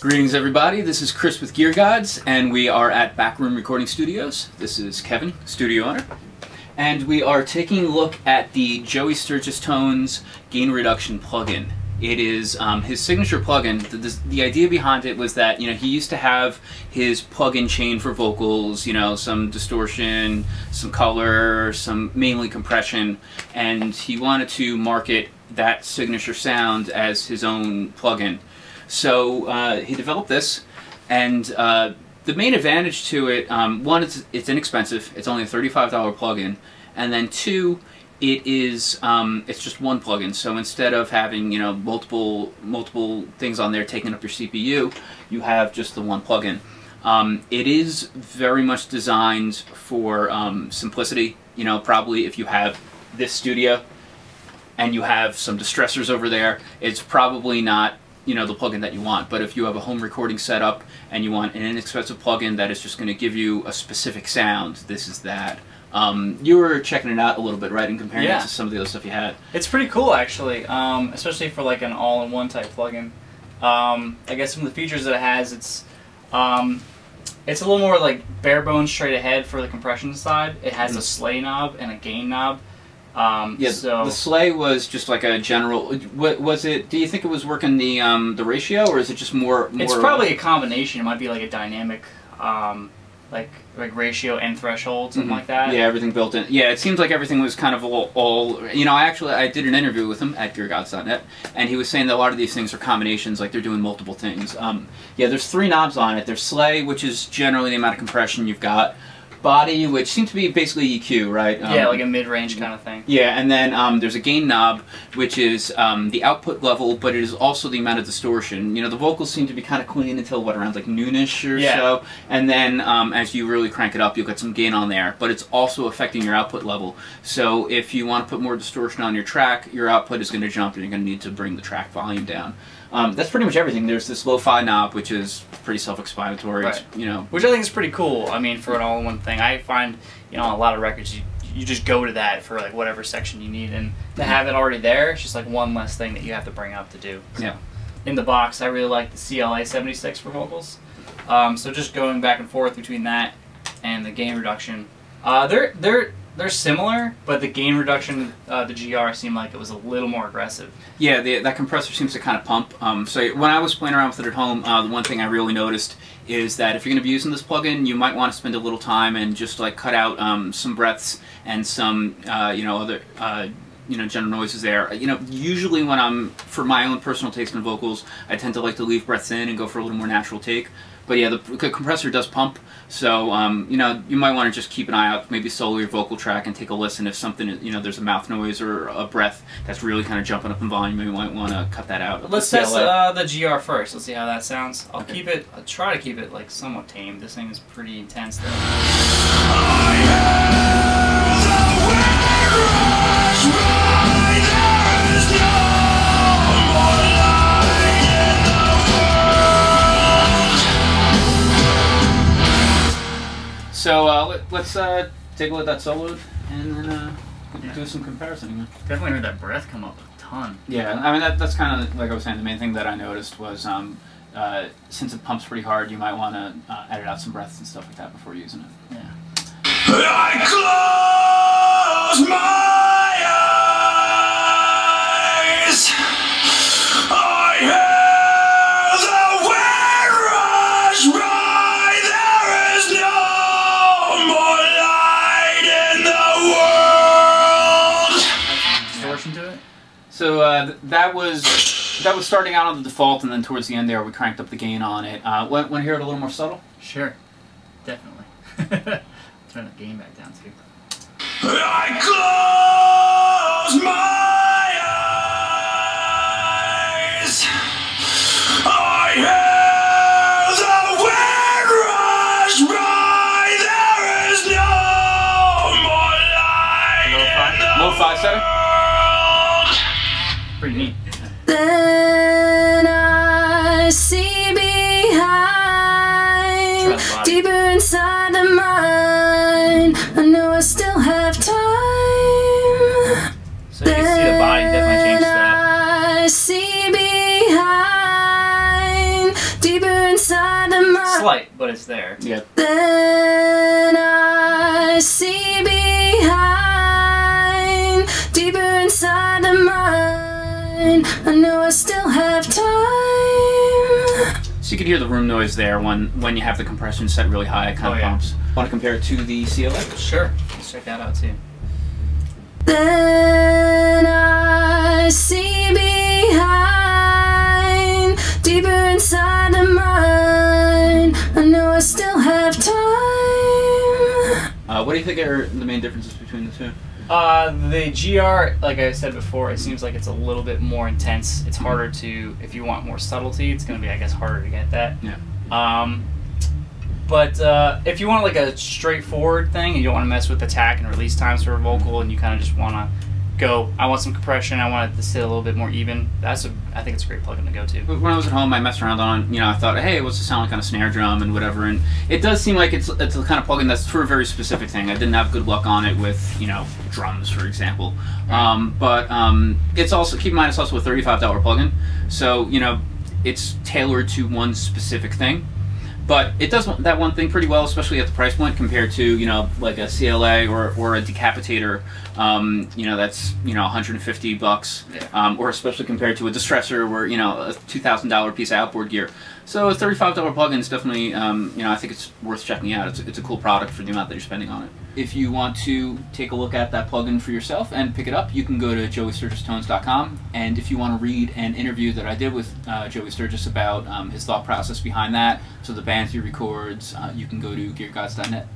Greetings everybody, this is Chris with Gear Gods, and we are at Backroom Recording Studios. This is Kevin, studio owner, and we are taking a look at the Joey Sturgis Tones Gain Reduction plugin. It is his signature plugin. The idea behind it was that, he used to have his plugin chain for vocals, some distortion, some color, some mainly compression, and he wanted to market that signature sound as his own plugin. So he developed this, and the main advantage to it, one, it's inexpensive. It's only a $35 plugin, and then two, it's just one plugin. So instead of having multiple things on there taking up your CPU, you have just the one plugin. It is very much designed for simplicity. Probably if you have this studio and you have some distressors over there, it's probably not the plugin that you want. But if you have a home recording setup and you want an inexpensive plugin that is just going to give you a specific sound, this is that. You were checking it out a little bit, right, and comparing it to some of the other stuff you had. It's pretty cool, actually, especially for like an all-in-one type plugin. I guess some of the features that it has, it's a little more like bare bones straight ahead for the compression side. It has a slay knob and a gain knob. So the slay was just like a general. What was it? Do you think it was working the ratio, or is it just more? It's probably a combination. It might be like a dynamic, like ratio and threshold, something like that. Yeah, everything built in. Yeah, it seems like everything was kind of all. I did an interview with him at GearGods.net, and he was saying that a lot of these things are combinations, like they're doing multiple things. Yeah, there's 3 knobs on it. There's slay, which is generally the amount of compression you've got. Body, which seems to be basically EQ, right? Yeah, like a mid-range kind of thing. Yeah, and then there's a gain knob, which is the output level, but it is also the amount of distortion. The vocals seem to be kind of clean until, around like noonish or so, and then as you really crank it up, you'll get some gain on there, but it's also affecting your output level. So if you want to put more distortion on your track, your output is going to jump, and you're going to need to bring the track volume down. That's pretty much everything. There's this lo-fi knob, which is pretty self-explanatory. Right. Which I think is pretty cool. I mean, for an all-in-one thing, I find a lot of records you just go to that for like whatever section you need, and to have it already there, it's just like one less thing that you have to bring up to do. So, yeah. In the box, I really like the CLA 76 for vocals. So just going back and forth between that and the gain reduction, they're similar, but the gain reduction, the GR, seemed like it was a little more aggressive. Yeah, that compressor seems to kind of pump. So when I was playing around with it at home, the one thing I really noticed is that if you're going to be using this plugin, you might want to spend a little time and just like cut out some breaths and some other general noises there. Usually when for my own personal taste in vocals, I tend to like to leave breaths in and go for a little more natural take. But yeah, the compressor does pump, so you might want to just keep an eye out, maybe solo your vocal track and take a listen if something, there's a mouth noise or a breath that's really kind of jumping up in volume. You might want to cut that out. Let's test the GR first. Let's see how that sounds. I'll try to keep it like somewhat tame. This thing is pretty intense though. So let's take a look at that solo and then do some comparison. Definitely heard that breath come up a ton. Yeah, I mean that's kind of like I was saying. The main thing that I noticed was since it pumps pretty hard, you might want to edit out some breaths and stuff like that before using it. Yeah. I close my eyes. I hear the wind rush by. There is no more light in the world. Distortion to it. So that was starting out on the default, and then towards the end there we cranked up the gain on it. Want to hear it a little more subtle? Sure, definitely. Turn the gain back down too. I close my eyes. I hear the wind rush by. There is no more light in the Lo-fi setting? world. Pretty neat. Then I see behind, deeper inside the mind. I know I still have time. So you can see the body definitely changes that. I see behind, deeper slight, but it's there. Yeah. Then I see behind, deeper inside the mind. I know I still have time. So you can hear the room noise there when you have the compression set really high. It kind of pumps. Want to compare it to the CLA? Sure. Let's check that out too. Then I see behind, deeper inside the mind. I know I still have time. What do you think are the main differences between the two? The GR, like I said before, it seems like it's a little bit more intense. It's harder to, if you want more subtlety, it's going to be, I guess, harder to get that. Yeah. But if you want like a straightforward thing and you don't want to mess with attack and release times for a vocal and you kind of just want to go, I want some compression, I want it to sit a little bit more even, I think it's a great plugin to go to. When I was at home, I messed around on, I thought, hey, what's the sound like on a snare drum and whatever, and it does seem like it's the kind of plugin that's for a very specific thing. I didn't have good luck on it with, drums, for example. But it's also, keep in mind, it's also a $35 plugin, so, it's tailored to one specific thing. But it does that one thing pretty well, especially at the price point compared to, like a CLA or a Decapitator, that's, $150, or especially compared to a Distressor or, a $2,000 piece of outboard gear. So a $35 plugin is definitely, I think it's worth checking out. It's a cool product for the amount that you're spending on it. If you want to take a look at that plugin for yourself and pick it up, you can go to joeysturgistones.com. And if you want to read an interview that I did with Joey Sturgis about his thought process behind that, so the bands he records, you can go to geargods.net.